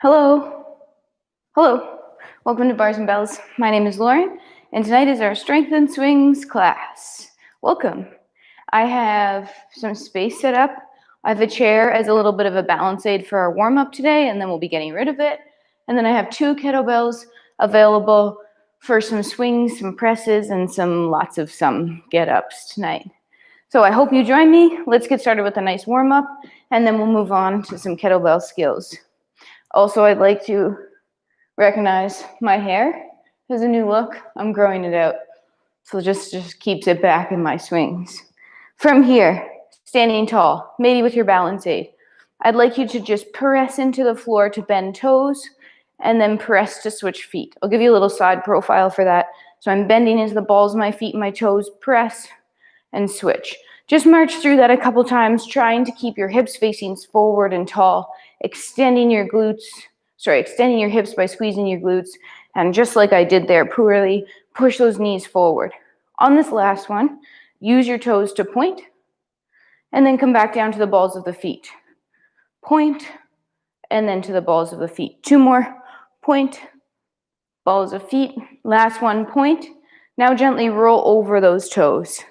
Hello. Hello. Welcome to Bars and Bells. My name is Lauren, and tonight is our Strength and Swings class. Welcome. I have some space set up. I have a chair as a little bit of a balance aid for our warm-up today, and then we'll be getting rid of it. And then I have 2 kettlebells available for some swings, some presses, and lots of get-ups tonight. So I hope you join me. Let's get started with a nice warm-up, and then we'll move on to some kettlebell skills. Also, I'd like to recognize my hair has a new look. I'm growing it out, so just keeps it back in my swings. From here, standing tall, maybe with your balance aid, I'd like you to just press into the floor to bend toes and then press to switch feet. I'll give you a little side profile for that. So I'm bending into the balls of my feet and my toes, press and switch. Just march through that a couple times, trying to keep your hips facing forward and tall, extending your hips by squeezing your glutes, and just like I did there poorly, push those knees forward. On this last one, use your toes to point, and then come back down to the balls of the feet. Point, and then to the balls of the feet. 2 more, point, balls of feet. Last one, point. Now gently roll over those toes.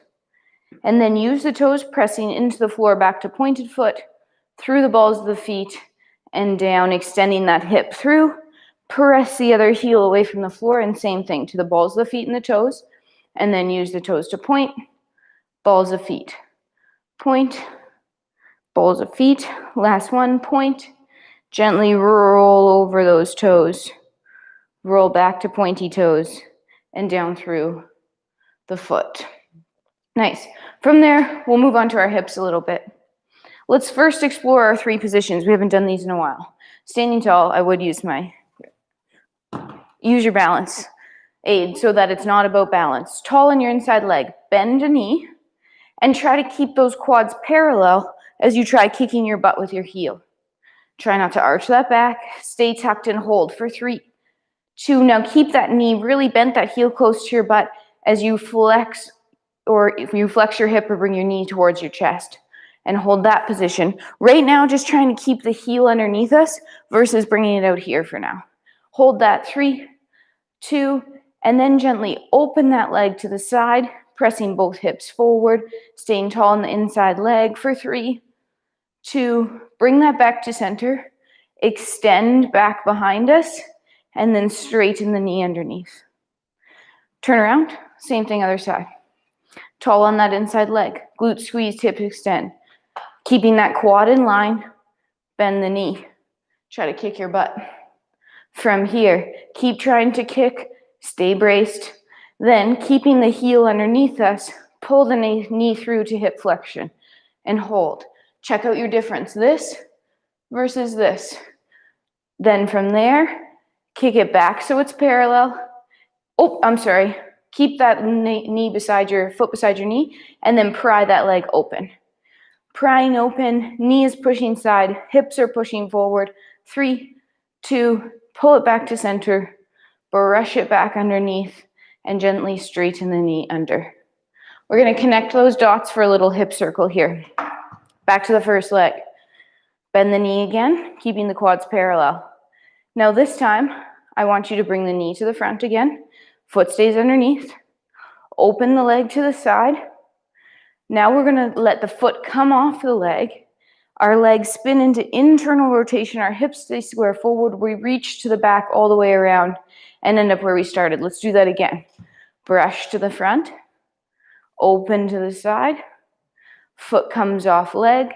And then use the toes pressing into the floor back to pointed foot, through the balls of the feet, and down, extending that hip through. Press the other heel away from the floor, and same thing to the balls of the feet and the toes. And then use the toes to point, balls of feet. Point, balls of feet. Last one, point. Gently roll over those toes. Roll back to pointy toes, and down through the foot. Nice. From there, we'll move on to our hips a little bit. Let's first explore our 3 positions. We haven't done these in a while. Standing tall, I would use your balance aid so that it's not about balance. Tall in your inside leg, bend a knee, and try to keep those quads parallel as you try kicking your butt with your heel. Try not to arch that back. Stay tucked and hold for 3, 2. Now keep that knee really bent, that heel close to your butt as you flex, or if you flex your hip or bring your knee towards your chest, and hold that position. Right now, just trying to keep the heel underneath us versus bringing it out here for now. Hold that, 3, 2, and then gently open that leg to the side, pressing both hips forward, staying tall in the inside leg for 3, 2, bring that back to center, extend back behind us, and then straighten the knee underneath. Turn around, same thing other side. Tall on that inside leg, glute squeeze, hip extend. Keeping that quad in line, bend the knee. Try to kick your butt. From here, keep trying to kick, stay braced. Then, keeping the heel underneath us, pull the knee through to hip flexion and hold. Check out your difference, this versus this. Then from there, kick it back so it's parallel. Keep that foot beside your knee, and then pry that leg open. Prying open, knee is pushing side, hips are pushing forward. 3, 2, pull it back to center, brush it back underneath, and gently straighten the knee under. We're going to connect those dots for a little hip circle here. Back to the first leg. Bend the knee again, keeping the quads parallel. Now this time, I want you to bring the knee to the front again. Foot stays underneath. Open the leg to the side. Now we're going to let the foot come off the leg. Our legs spin into internal rotation. Our hips stay square forward. We reach to the back all the way around and end up where we started. Let's do that again. Brush to the front. Open to the side. Foot comes off leg.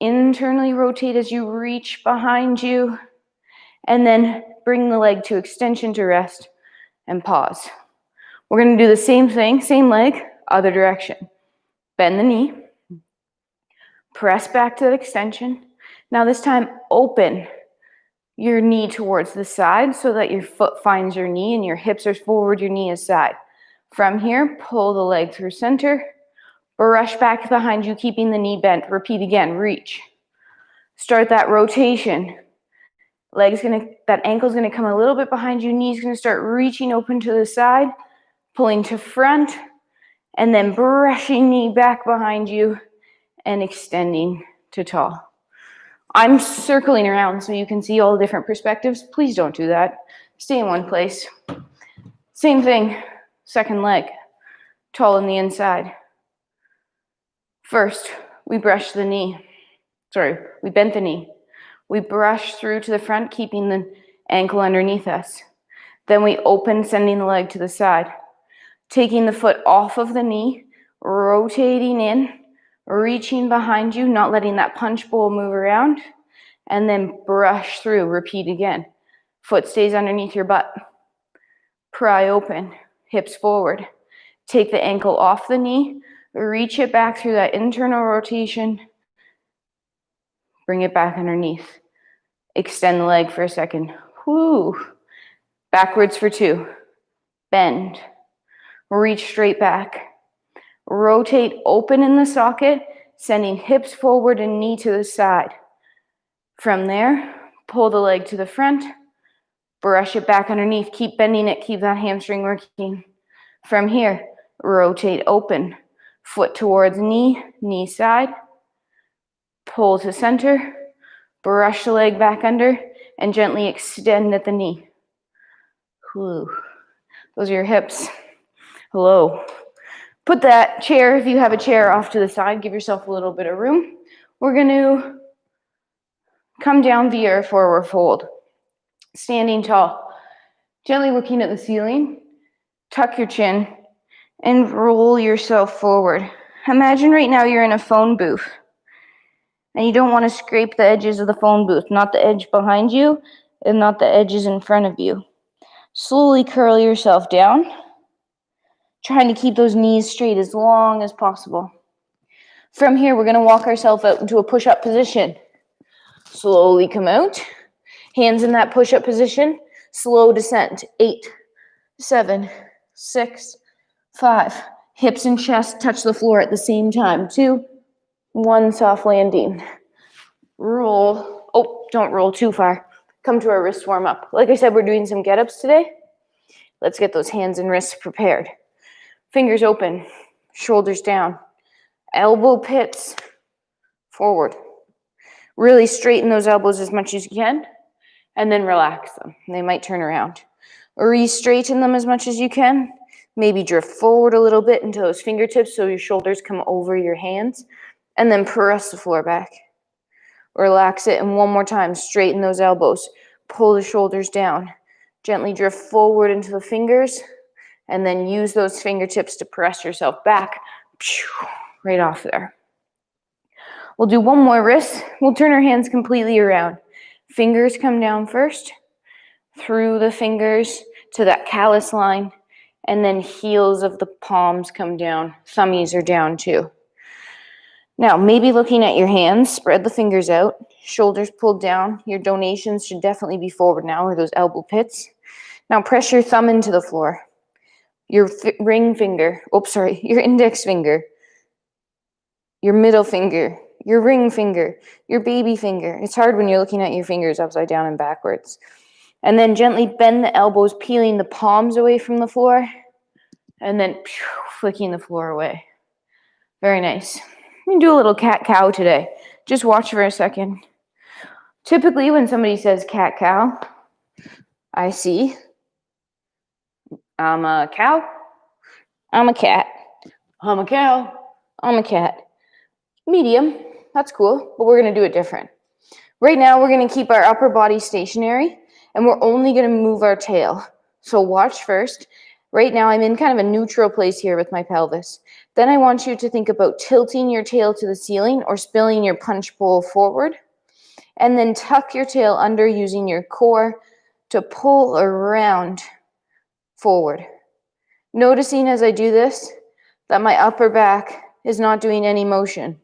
Internally rotate as you reach behind you. And then bring the leg to extension to rest and pause. We're going to do the same thing, same leg, other direction. Bend the knee. Press back to that extension. Now this time, open your knee towards the side so that your foot finds your knee and your hips are forward, your knee is side. From here, pull the leg through center. Brush back behind you, keeping the knee bent. Repeat again, reach. Start that rotation. That ankle's gonna come a little bit behind you, knee's gonna start reaching open to the side, pulling to front, and then brushing knee back behind you and extending to tall. I'm circling around so you can see all the different perspectives. Please don't do that. Stay in one place. Same thing, second leg, tall on the inside. First, we brush the knee. We bent the knee. We brush through to the front, keeping the ankle underneath us. Then we open, sending the leg to the side. Taking the foot off of the knee, rotating in, reaching behind you, not letting that punch bowl move around, and then brush through, repeat again. Foot stays underneath your butt. Pry open, hips forward. Take the ankle off the knee, reach it back through that internal rotation, bring it back underneath. Extend the leg for a second. Whoo. Backwards for 2. Bend. Reach straight back. Rotate open in the socket, sending hips forward and knee to the side. From there, pull the leg to the front, brush it back underneath, keep bending it, keep that hamstring working. From here, rotate open, foot towards knee, knee side, pull to center, brush the leg back under, and gently extend at the knee. Whew. Those are your hips. Hello. Put that chair, if you have a chair, off to the side. Give yourself a little bit of room. We're going to come down via a forward fold. Standing tall. Gently looking at the ceiling. Tuck your chin and roll yourself forward. Imagine right now you're in a phone booth. And you don't want to scrape the edges of the phone booth. Not the edge behind you and not the edges in front of you. Slowly curl yourself down. Trying to keep those knees straight as long as possible. From here, we're going to walk ourselves out into a push-up position. Slowly come out. Hands in that push-up position. Slow descent. 8, 7, 6, 5. Hips and chest touch the floor at the same time. 2, 1, soft landing. Roll. Oh, don't roll too far. Come to our wrist warm-up. Like I said, we're doing some get-ups today. Let's get those hands and wrists prepared. Fingers open, shoulders down, elbow pits forward. Really straighten those elbows as much as you can, and then relax them. They might turn around. Re-straighten them as much as you can. Maybe drift forward a little bit into those fingertips so your shoulders come over your hands, and then press the floor back. Relax it, and one more time, straighten those elbows. Pull the shoulders down. Gently drift forward into the fingers, and then use those fingertips to press yourself back, right off there. We'll do one more wrist. We'll turn our hands completely around. Fingers come down first, through the fingers to that callus line, and then heels of the palms come down. Thummies are down too. Now, maybe looking at your hands, spread the fingers out, shoulders pulled down. Your donations should definitely be forward now, or those elbow pits. Now press your thumb into the floor. Your your index finger, your middle finger, your ring finger, your baby finger. It's hard when you're looking at your fingers upside down and backwards. And then gently bend the elbows, peeling the palms away from the floor, and then flicking the floor away. Very nice. I'm going to do a little cat-cow today. Just watch for a second. Typically, when somebody says cat-cow, I see I'm a cow, I'm a cat, I'm a cow, I'm a cat. Medium, that's cool, but we're going to do it different. Right now, we're going to keep our upper body stationary, and we're only going to move our tail. So watch first. Right now, I'm in kind of a neutral place here with my pelvis. Then I want you to think about tilting your tail to the ceiling or spilling your punch bowl forward, and then tuck your tail under using your core to pull around forward. Noticing as I do this that my upper back is not doing any motion.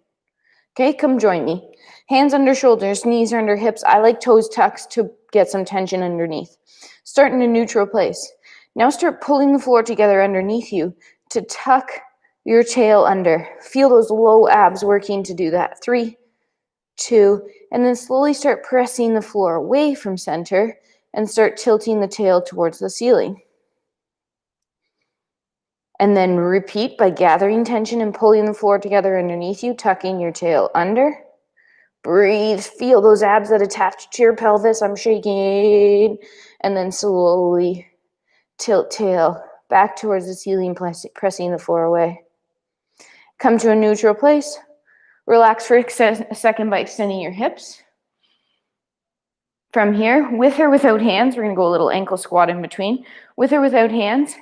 Okay, come join me. Hands under shoulders, knees are under hips. I like toes tucked to get some tension underneath. Start in a neutral place. Now start pulling the floor together underneath you to tuck your tail under. Feel those low abs working to do that. 3, 2, and then slowly start pressing the floor away from center and start tilting the tail towards the ceiling. And then repeat by gathering tension and pulling the floor together underneath you, tucking your tail under, Breathe. Feel those abs that attach to your pelvis. I'm shaking. And then slowly tilt tail back towards the ceiling, pressing the floor away. Come to a neutral place. Relax for a second by extending your hips. From here, with or without hands, we're going to go a little ankle squat in between. With or without hands,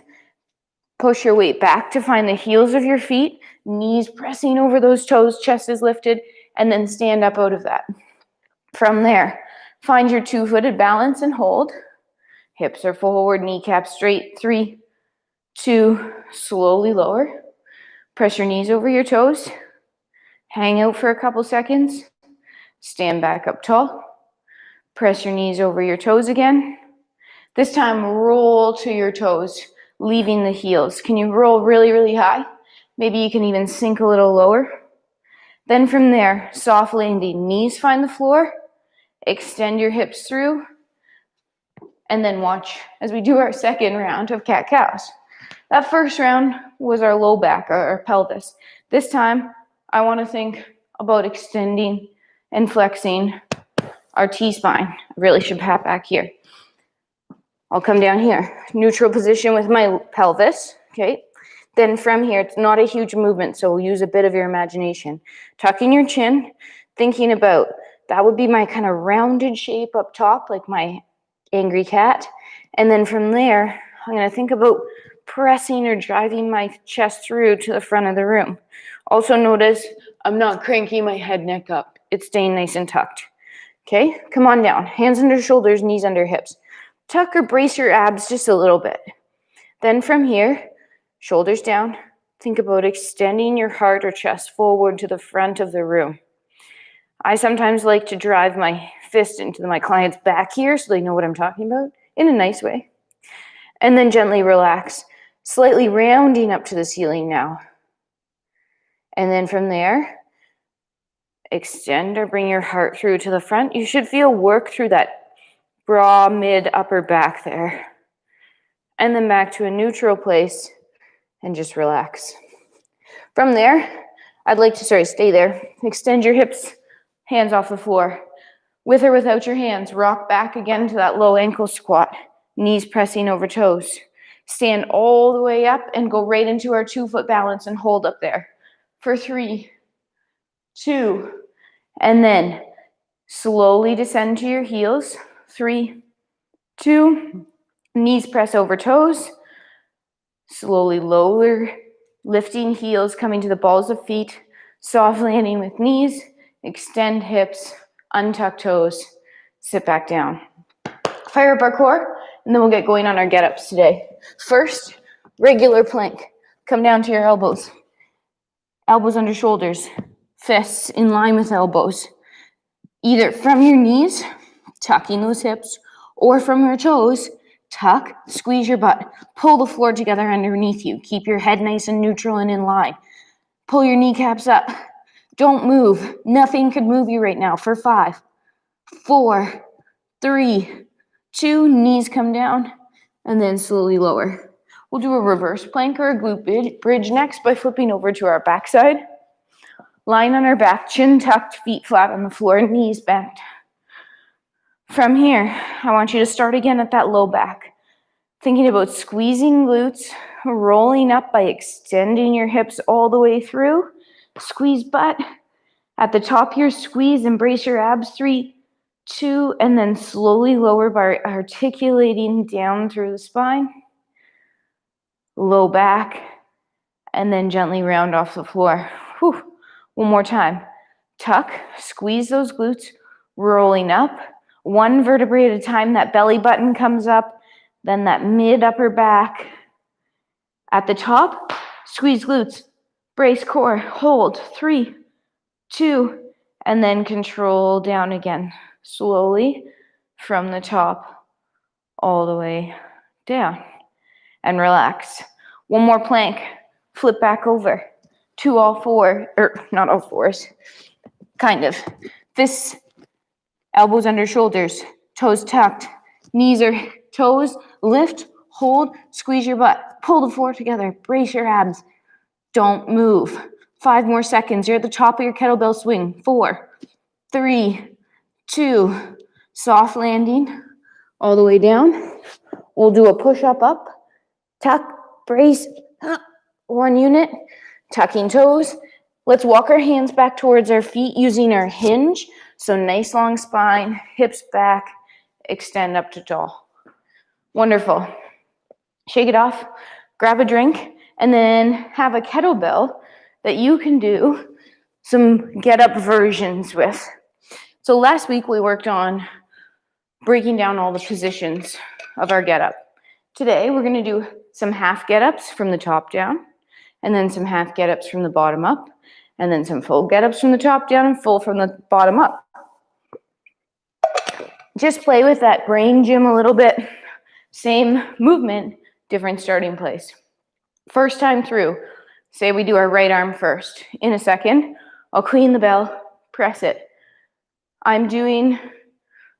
push your weight back to find the heels of your feet, knees pressing over those toes, chest is lifted, and then stand up out of that. From there, find your two-footed balance and hold. Hips are forward, kneecaps straight. 3, 2, slowly lower. Press your knees over your toes. Hang out for a couple seconds. Stand back up tall. Press your knees over your toes again. This time, roll to your toes, leaving the heels. Can you roll really, really high? Maybe you can even sink a little lower. Then from there, soft landing. Knees find the floor. Extend your hips through. And then watch as we do our second round of cat-cows. That first round was our low back, our pelvis. This time, I want to think about extending and flexing our T-spine. I really should pat back here. I'll come down here. Neutral position with my pelvis, okay? Then from here, it's not a huge movement, so use a bit of your imagination. Tucking your chin, thinking about, that would be my kind of rounded shape up top, like my angry cat. And then from there, I'm going to think about pressing or driving my chest through to the front of the room. Also notice I'm not cranking my head, neck up. It's staying nice and tucked. Okay, come on down. Hands under shoulders, knees under hips. Tuck or brace your abs just a little bit. Then from here, shoulders down. Think about extending your heart or chest forward to the front of the room. I sometimes like to drive my fist into my client's back here so they know what I'm talking about in a nice way. And then gently relax, slightly rounding up to the ceiling now. And then from there, extend or bring your heart through to the front. You should feel work through that bra, mid, upper back there. And then back to a neutral place and just relax. From there, I'd like to, stay there. Extend your hips, hands off the floor. With or without your hands, rock back again to that low ankle squat. Knees pressing over toes. Stand all the way up and go right into our 2-foot balance and hold up there. For 3, 2, and then slowly descend to your heels. 3, 2, knees press over toes. Slowly lower, lifting heels, coming to the balls of feet. Soft landing with knees. Extend hips, untuck toes, sit back down. Fire up our core, and then we'll get going on our get-ups today. First, regular plank. Come down to your elbows. Elbows under shoulders. Fists in line with elbows. Either from your knees, tucking those hips, or from your toes, tuck, squeeze your butt. Pull the floor together underneath you. Keep your head nice and neutral and in line. Pull your kneecaps up. Don't move. Nothing could move you right now. For 5, 4, 3, 2, knees come down, and then slowly lower. We'll do a reverse plank or a glute bridge next by flipping over to our backside. Lying on our back, chin tucked, feet flat on the floor, knees bent. From here, I want you to start again at that low back. Thinking about squeezing glutes, rolling up by extending your hips all the way through. Squeeze butt. At the top here, squeeze, embrace your abs. 3, 2, and then slowly lower by articulating down through the spine. Low back, and then gently round off the floor. Whew. One more time. Tuck, squeeze those glutes, rolling up. 1 vertebrae at a time. That belly button comes up, then that mid upper back. At the top, squeeze glutes, brace core, hold. 3, 2, and then control down again. Slowly from the top all the way down. And relax. One more plank. Flip back over to all 4, or not all 4s, kind of. Fists, elbows under shoulders, toes tucked, knees or toes, lift, hold, squeeze your butt, pull the floor together, brace your abs. Don't move. 5 more seconds. You're at the top of your kettlebell swing. 4, 3, 2, soft landing, all the way down. We'll do a push-up up, tuck, brace, up, 1 unit, tucking toes. Let's walk our hands back towards our feet using our hinge. So nice long spine, hips back, extend up to tall. Wonderful. Shake it off, grab a drink, and then have a kettlebell that you can do some get-up versions with. So last week we worked on breaking down all the positions of our get-up. Today we're going to do some half get-ups from the top down, and then some half get-ups from the bottom up, and then some full get-ups from the top down and full from the bottom up. Just play with that brain gym a little bit. Same movement, different starting place. First time through, say we do our right arm first. In a second, I'll clean the bell, press it. I'm doing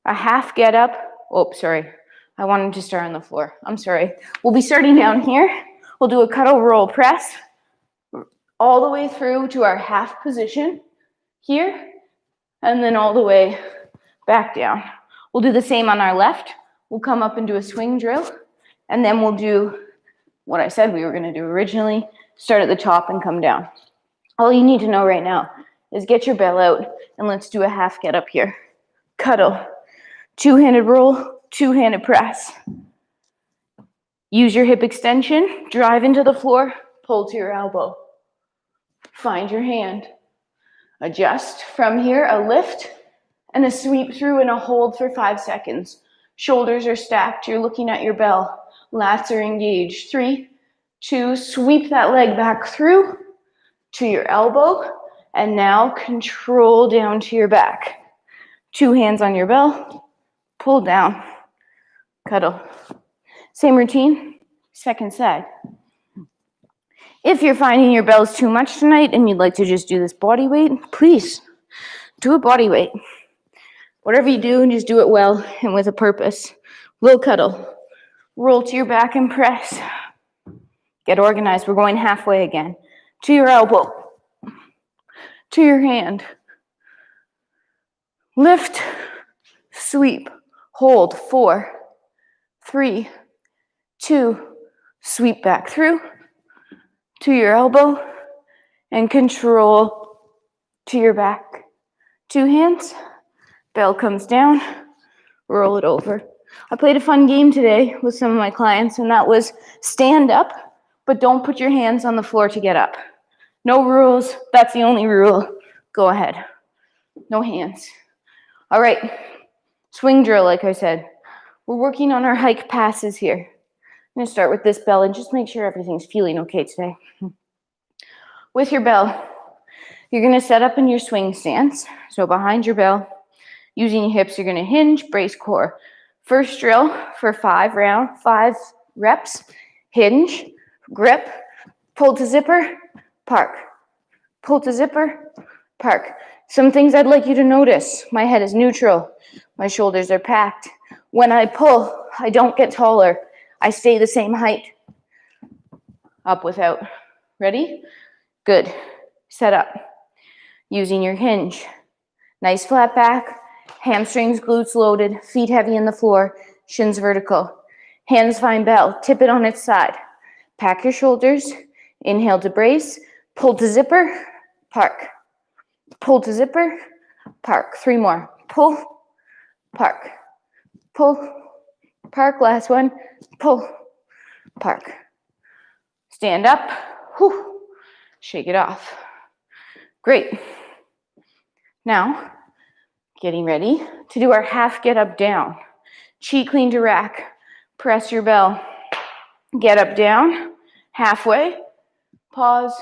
a half get up. Oh, sorry. I wanted to start on the floor. I'm sorry. We'll be starting down here. We'll do a kettle roll press all the way through to our half position here, and then all the way back down. We'll do the same on our left. We'll come up and do a swing drill, and then we'll do what I said we were going to do originally, start at the top and come down. All you need to know right now is get your bell out, and let's do a half get up here. Cuddle, two-handed roll, two-handed press. Use your hip extension, drive into the floor, pull to your elbow. Find your hand. Adjust from here, a lift and a sweep through and a hold for 5 seconds. Shoulders are stacked, you're looking at your bell. Lats are engaged. 3, 2, sweep that leg back through to your elbow, and now control down to your back. 2 hands on your bell, pull down, cuddle. Same routine, second side. If you're finding your bell's too much tonight and you'd like to just do this body weight, please do a body weight. Whatever you do, just do it well and with a purpose. Low cuddle. Roll to your back and press. Get organized. We're going halfway again. To your elbow. To your hand. Lift. Sweep. Hold. 4, 3, 2. Sweep back through. To your elbow. And control to your back. 2 hands. Bell comes down, roll it over. I played a fun game today with some of my clients, and that was stand up, but don't put your hands on the floor to get up. No rules, that's the only rule. Go ahead. No hands. All right, swing drill, like I said. We're working on our hike passes here. I'm gonna start with this bell and just make sure everything's feeling okay today. With your bell, you're gonna set up in your swing stance. So behind your bell, using your hips, you're going to hinge, brace core. First drill for 5 reps. Hinge, grip, pull to zipper, park. Pull to zipper, park. Some things I'd like you to notice. My head is neutral. My shoulders are packed. When I pull, I don't get taller. I stay the same height. Up without. Ready? Good. Set up. Using your hinge. Nice flat back. Hamstrings, glutes loaded, feet heavy in the floor, shins vertical. Hands find bell, tip it on its side. Pack your shoulders, inhale to brace, pull to zipper, park. Pull to zipper, park. 3 more. Pull, park. Pull, park. Last one. Pull, park. Stand up. Whew. Shake it off. Great. Now, getting ready to do our half get up down. Cheek clean to rack. Press your bell. Get up down. Halfway. Pause.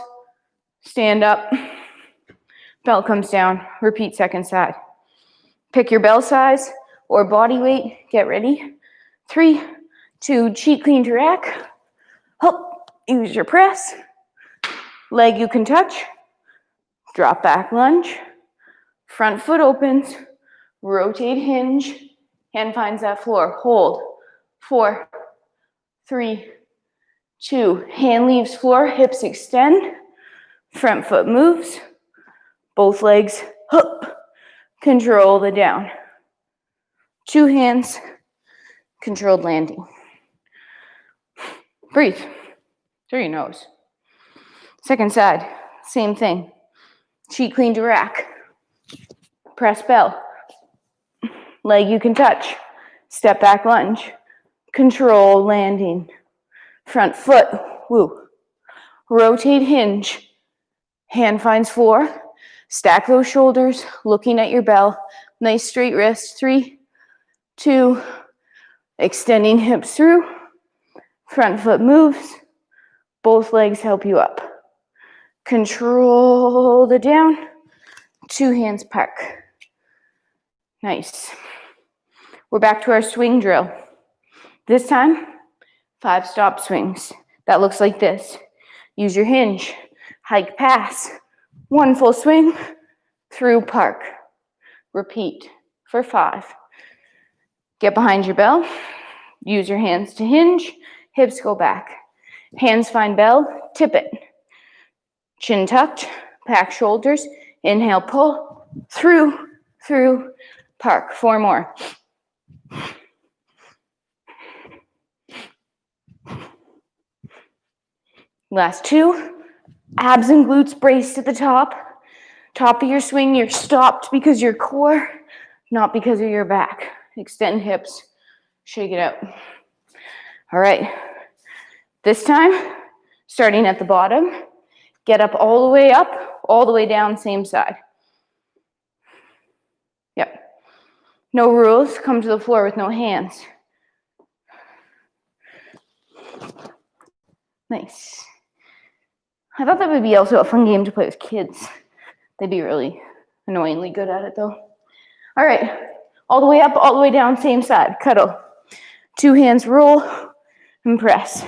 Stand up. Bell comes down. Repeat second side. Pick your bell size or body weight. Get ready. 3, 2, cheek clean to rack. Hop. Use your press. Leg you can touch. Drop back lunge. Front foot opens. Rotate hinge. Hand finds that floor. Hold. 4, 3, 2. Hand leaves floor. Hips extend. Front foot moves. Both legs. Hop. control the down. 2 hands, controlled landing. Breathe through your nose. Second side, same thing. Cheek clean to rack. Press bell. Leg you can touch. Step back lunge. Control landing. Front foot. Woo. Rotate hinge. Hand finds floor. Stack those shoulders. Looking at your bell. Nice straight wrist. 3, 2. Extending hips through. Front foot moves. Both legs help you up. Control the down. 2 hands park. Nice. We're back to our swing drill. This time, 5 stop swings. That looks like this. Use your hinge. Hike pass. 1 full swing. Through park. Repeat for 5. Get behind your bell. Use your hands to hinge. Hips go back. Hands find bell. Tip it. Chin tucked. Pack shoulders. Inhale, pull. Through, park. 4 more. Last 2. Abs and glutes braced at the top. Top of your swing, you're stopped because your core, not because of your back. Extend hips. Shake it out. All right. This time, starting at the bottom, get up all the way up, all the way down, same side. Yep. No rules. Come to the floor with no hands. Nice. I thought that would be also a fun game to play with kids. They'd be really annoyingly good at it, though. All right. All the way up, all the way down, same side. Cuddle. 2 hands roll and press.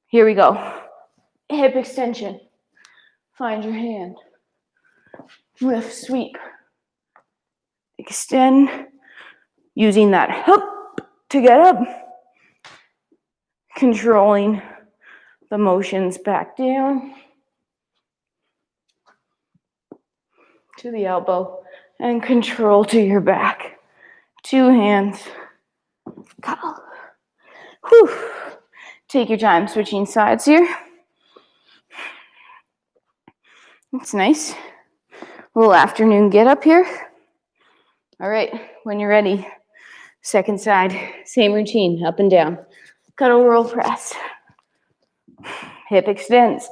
Here we go. Hip extension. Find your hand. Lift, sweep. Extend. Using that hook to get up. Controlling the motions back down to the elbow and control to your back. 2 hands. Cuddle. Whew. Take your time switching sides here. It's nice. A little afternoon get up here. All right, when you're ready, second side, same routine, up and down. Cuddle, roll, press. Hip extends.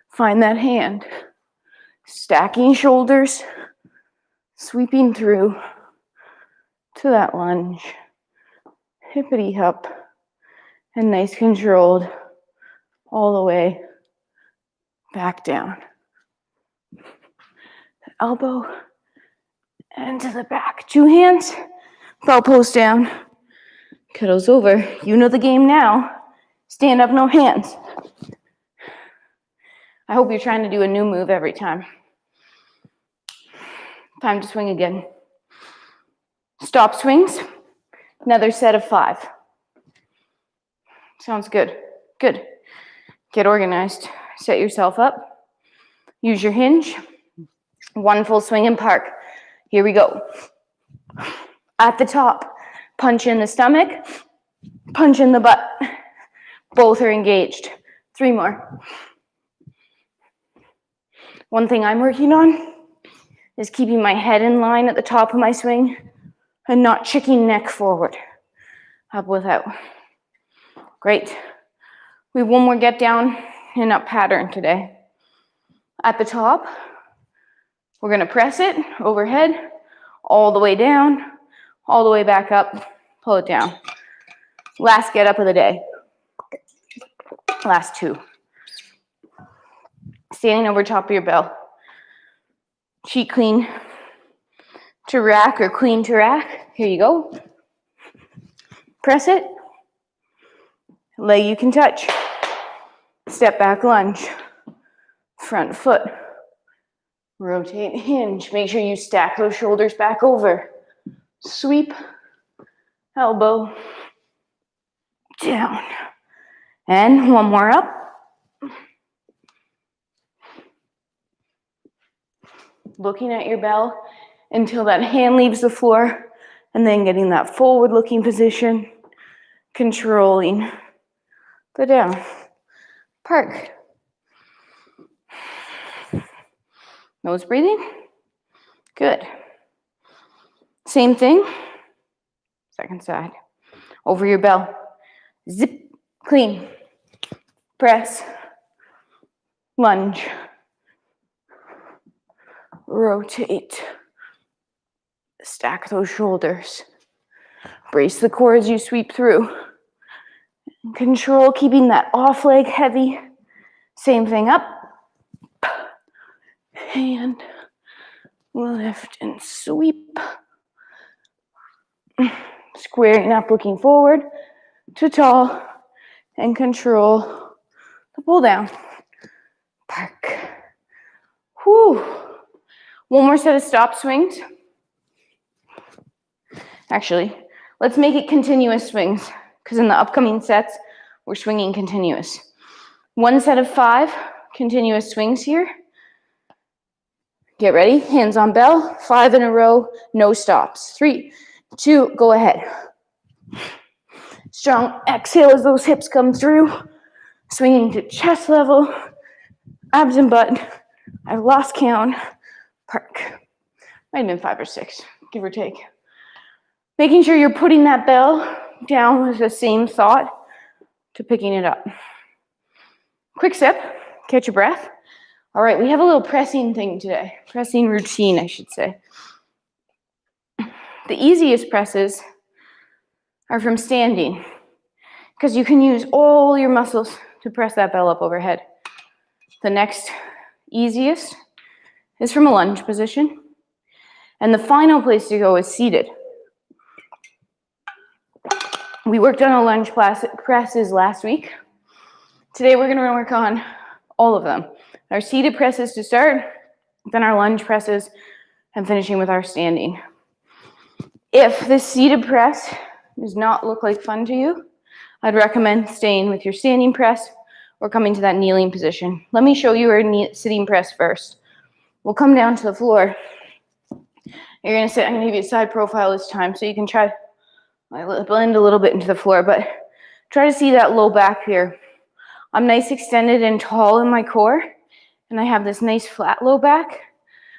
Find that hand. Stacking shoulders, sweeping through to that lunge. Hippity hop, and nice controlled all the way back down. Elbow and to the back. 2 hands, bell post down. Cuddles over. You know the game now. Stand up, no hands. I hope you're trying to do a new move every time. Time to swing again. Stop swings. Another set of 5. Sounds good. Good. Get organized. Set yourself up. Use your hinge. 1 full swing and park. Here we go. At the top, punch in the stomach, punch in the butt. Both are engaged. 3 more. One thing I'm working on is keeping my head in line at the top of my swing and not chicken neck forward. Up without. Great. We have 1 more get down and up pattern today. At the top, we're going to press it overhead, all the way down, all the way back up, pull it down. Last get up of the day. Last 2. Standing over top of your bell. Cheek clean to rack or clean to rack. Here you go. Press it. Leg you can touch. Step back lunge. Front foot. Rotate hinge. Make sure you stack those shoulders back over. Sweep. Elbow. Down. And 1 more up. looking at your bell until that hand leaves the floor, and then getting that forward-looking position, controlling the down. Park. Nose breathing. Good. Same thing. Second side. Over your bell. Zip. Clean. Press. Lunge. Rotate. Stack those shoulders. Brace the core as you sweep through. Control keeping that off leg heavy. Same thing up. And lift and sweep. Squaring up, looking forward to tall, and control the pull down. Park. Whew. One more set of stop swings. Actually, let's make it continuous swings, because in the upcoming sets, we're swinging continuous. One set of 5 continuous swings here. Get ready, hands on bell, 5 in a row, no stops. 3, 2, go ahead. Strong exhale as those hips come through. Swinging to chest level, abs and butt. I've lost count. Park. Might have been 5 or 6, give or take. Making sure you're putting that bell down with the same thought to picking it up. Quick sip, catch your breath. All right, we have a little pressing thing today. Pressing routine, I should say. The easiest presses are from standing, because you can use all your muscles to press that bell up overhead. The next easiest is from a lunge position. And the final place to go is seated. We worked on our lunge presses last week. Today we're going to work on all of them. Our seated presses to start, then our lunge presses, and finishing with our standing. If this seated press does not look like fun to you, I'd recommend staying with your standing press or coming to that kneeling position. Let me show you our sitting press first. We'll come down to the floor. You're going to sit, I'm going to give you a side profile this time so you can try to blend a little bit into the floor, but try to see that low back here. I'm nice extended and tall in my core, and I have this nice flat low back.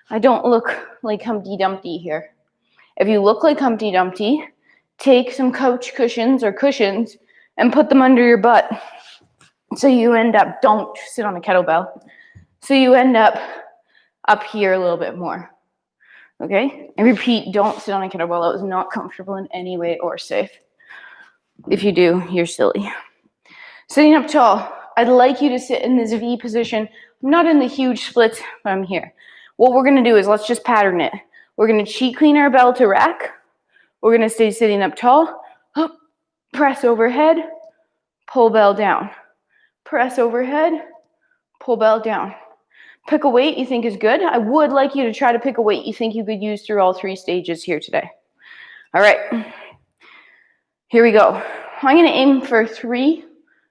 I don't look like Humpty Dumpty here. If you look like Humpty Dumpty, take some couch cushions or cushions and put them under your butt. So you end up, don't sit on a kettlebell. So you end up here a little bit more. Okay? And repeat, don't sit on a kettlebell. That was not comfortable in any way or safe. If you do, you're silly. Sitting up tall, I'd like you to sit in this V position. I'm not in the huge splits, but I'm here. What we're going to do is let's just pattern it. We're going to cheat clean our bell to rack. We're going to stay sitting up tall. Press overhead, pull bell down. Press overhead, pull bell down. Pick a weight you think is good. I would like you to try to pick a weight you think you could use through all 3 stages here today. All right, here we go. I'm going to aim for 3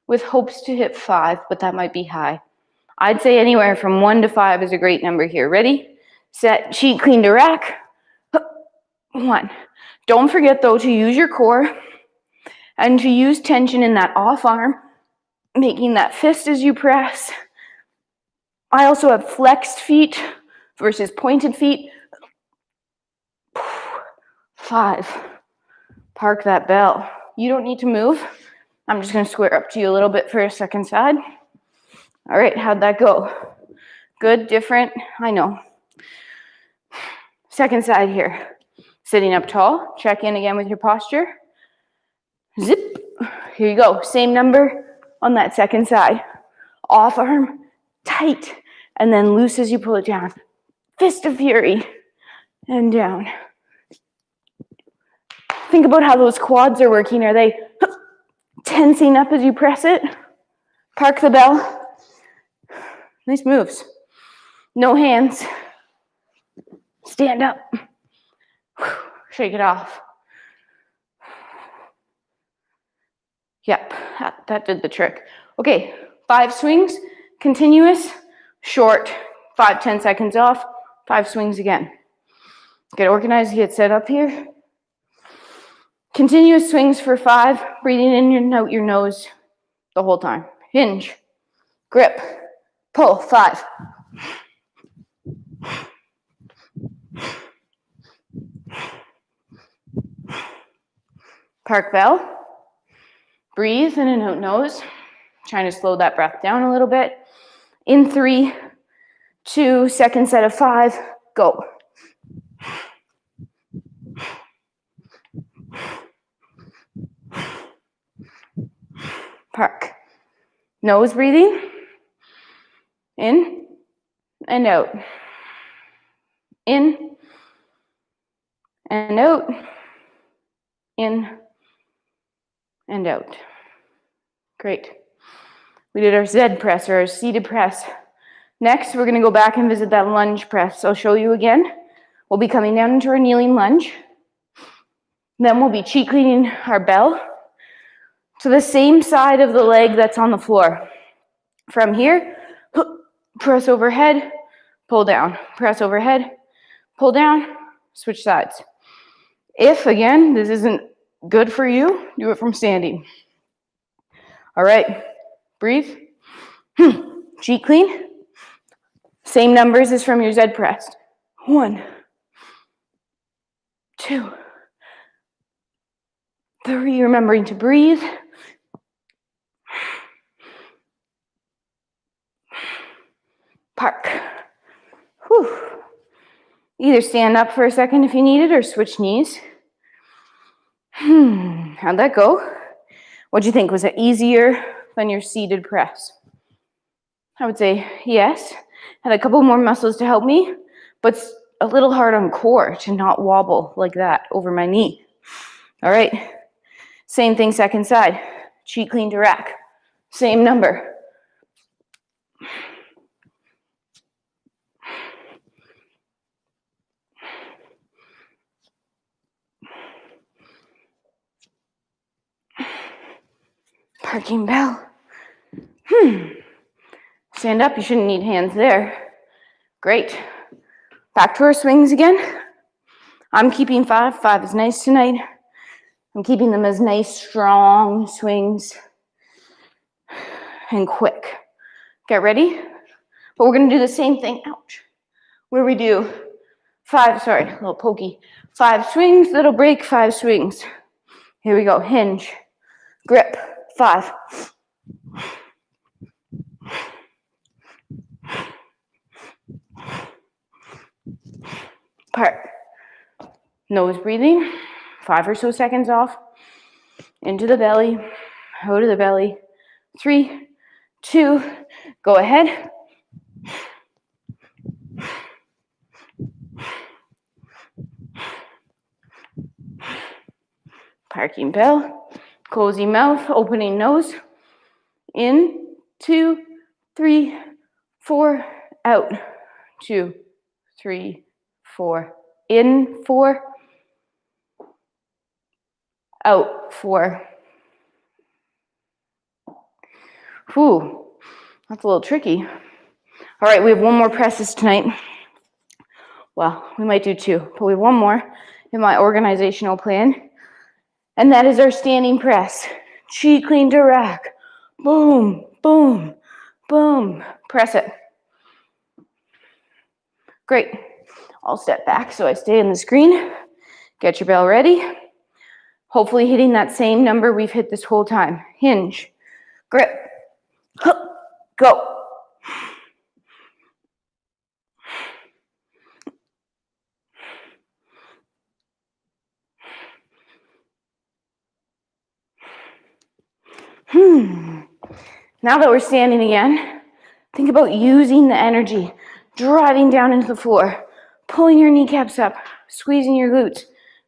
with hopes to hit 5, but that might be high. I'd say anywhere from 1 to 5 is a great number here. Ready, set, cheat, clean to rack. 1. Don't forget, though, to use your core and to use tension in that off arm, making that fist as you press. I also have flexed feet versus pointed feet. 5. Park that bell. You don't need to move. I'm just going to square up to you a little bit for a second side. All right, how'd that go? Good, different? I know. Second side here. Sitting up tall. Check in again with your posture. Zip. Here you go. Same number on that second side. Off arm, tight, and then loose as you pull it down. Fist of fury, and down. Think about how those quads are working. Are they tensing up as you press it? Park the bell. Nice moves. No hands. Stand up. Shake it off. Yep, that did the trick. Okay, 5 swings, continuous, short, 5-10 seconds off, 5 swings again. Get organized, get set up here. Continuous swings for 5, breathing in and out your nose the whole time. Hinge, grip, pull, 5. Park bell. Breathe in and out nose. Trying to slow that breath down a little bit. In 3, 2, second set of 5, go. Park. Nose breathing. In and out. In and out. In and out. Great. We did our Z press or our seated press. Next, we're going to go back and visit that lunge press. I'll show you again. We'll be coming down into our kneeling lunge. Then we'll be cheek leaning our bell to the same side of the leg that's on the floor. From here, press overhead, pull down. Press overhead, pull down, switch sides. If, again, this isn't good for you, do it from standing. All right, breathe. Cheek lean. Same numbers as from your Z press. 1, 2, 3, remembering to breathe. Park. Whew. Either stand up for a second if you need it or switch knees. How'd that go? What'd you think? Was it easier than your seated press? I would say yes. Had a couple more muscles to help me, but it's a little hard on core to not wobble like that over my knee. All right. Same thing, second side. Cheek lean to rack. Same number. Parking bell. Stand up, you shouldn't need hands there. Great. Back to our swings again. I'm keeping 5. 5 is nice tonight. I'm keeping them as nice, strong swings and quick. Get ready? But we're going to do the same thing, ouch, where we do 5, sorry, a little pokey. 5 swings, little break, 5 swings. Here we go, hinge, grip, 5. Park. Nose breathing, 5 or so seconds off. Into the belly, out of the belly. 3, 2, go ahead. Parking bell, cozy mouth, opening nose. In, 2, 3, 4, out. 2, 3, 4. In, 4. Out, 4. Whew, that's a little tricky. All right, we have one more presses tonight. Well, we might do 2, but we have one more in my organizational plan. And that is our standing press. Cheek lean to rack. Boom, boom, boom. Press it. Great. I'll step back so I stay in the screen. Get your bell ready. Hopefully hitting that same number we've hit this whole time. Hinge, grip, go. Now that we're standing again, think about using the energy, driving down into the floor, pulling your kneecaps up, squeezing your glutes,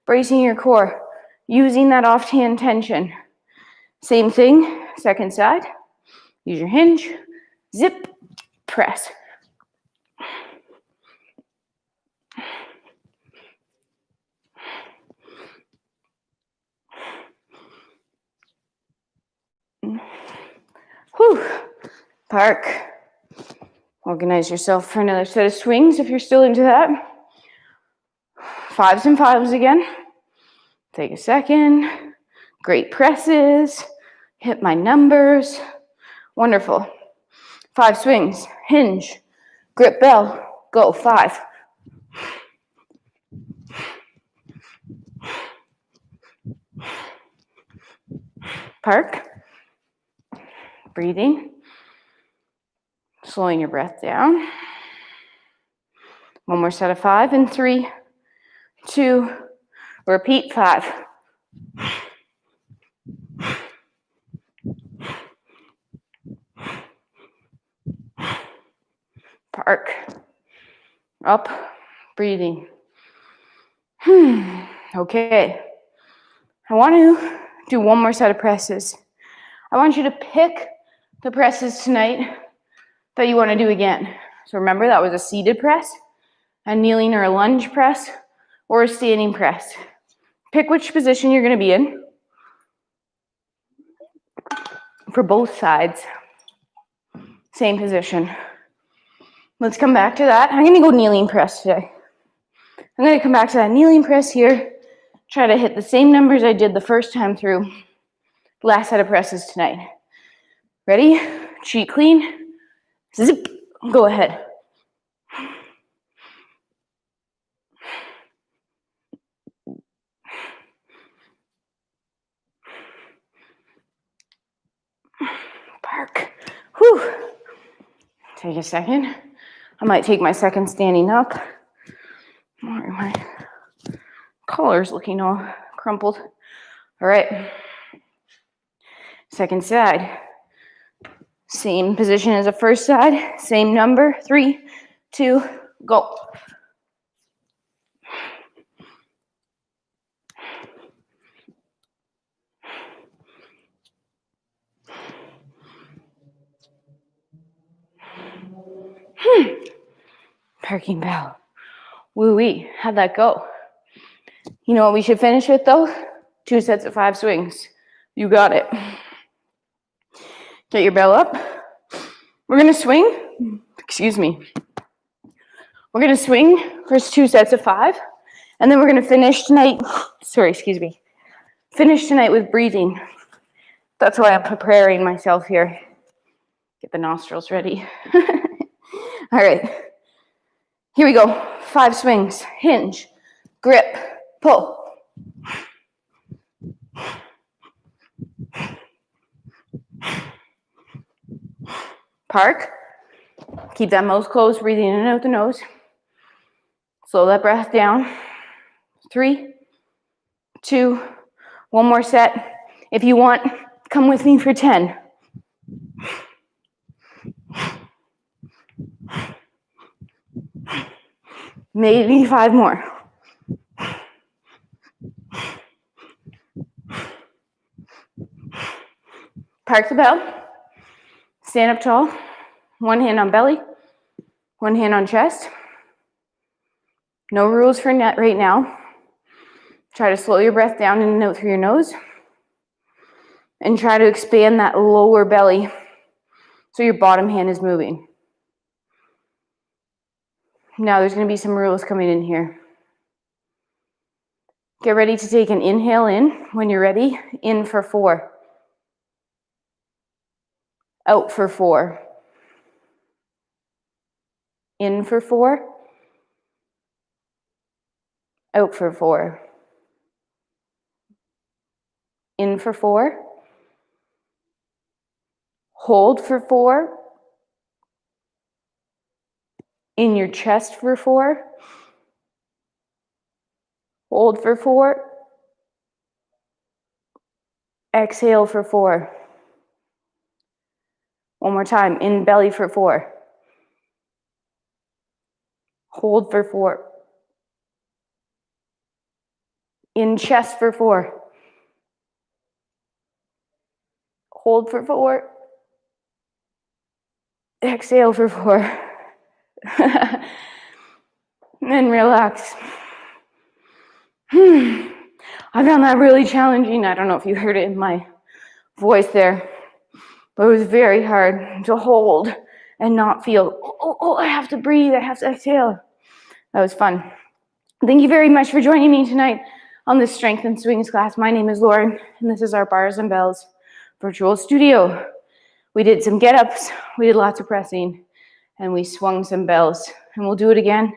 bracing your core, using that off-hand tension. Same thing, second side. Use your hinge, zip, press. Whew. Park. Organize yourself for another set of swings if you're still into that. 5s and 5s again. Take a second. Great presses. Hit my numbers. Wonderful. 5 swings. Hinge. Grip bell. Go. 5. Park. Breathing. Slowing your breath down. One more set of 5 in 3, 2, repeat 5. Park. Up. Breathing. Okay. I want to do one more set of presses. I want you to pick the presses tonight that you want to do again. So remember, that was a seated press, a kneeling or a lunge press, or a standing press. Pick which position you're going to be in for both sides. Same position. Let's come back to that. I'm going to go kneeling press today. I'm going to come back to that kneeling press here. Try to hit the same numbers I did the first time through. Last set of presses tonight. Ready? Cheat clean. Zip. Go ahead. Park. Whew. Take a second. I might take my second standing up. My collar's looking all crumpled. All right. Second side. Same position as the first side. Same number. 3, 2, go. Parking bell. Woo-wee. How'd that go? You know what we should finish with, though? 2 sets of 5 swings. You got it. Get your bell up. We're going to swing. Excuse me. We're going to swing first 2 sets of 5. And then we're going to finish tonight. Finish tonight with breathing. That's why I'm preparing myself here. Get the nostrils ready. All right. Here we go. 5 swings. Hinge. Grip. Pull. Park. Keep that mouth closed, breathing in and out the nose. Slow that breath down. 3, 2, one more set. If you want, come with me for 10. Maybe 5 more. Park the bell. Stand up tall. One hand on belly. One hand on chest. No rules for net right now. Try to slow your breath down in and out through your nose. And try to expand that lower belly so your bottom hand is moving. Now there's going to be some rules coming in here. Get ready to take an inhale in. When you're ready, in for 4. Out for 4. In for 4. Out for 4. In for 4. Hold for 4. In your chest for 4. Hold for 4. Exhale for 4. One more time. In belly for 4. Hold for 4. In chest for 4. Hold for 4. Exhale for 4. And then relax. I found that really challenging. I don't know if you heard it in my voice there, but it was very hard to hold and not feel, oh, I have to breathe, I have to exhale. That was fun. Thank you very much for joining me tonight on this Strength and Swings class. My name is Lauren, and this is our Bars and Bells virtual studio. We did some get-ups, we did lots of pressing, and we swung some bells. And we'll do it again.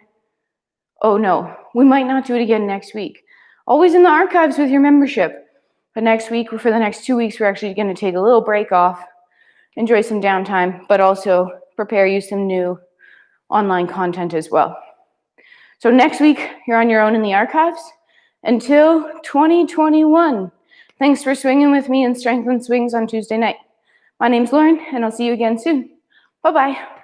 Oh no, we might not do it again next week. Always in the archives with your membership. But next week, for the next 2 weeks, we're actually going to take a little break off, enjoy some downtime, but also prepare you some new online content as well. So next week, you're on your own in the archives until 2021. Thanks for swinging with me in Strength and Swings on Tuesday night. My name's Lauren, and I'll see you again soon. Bye-bye.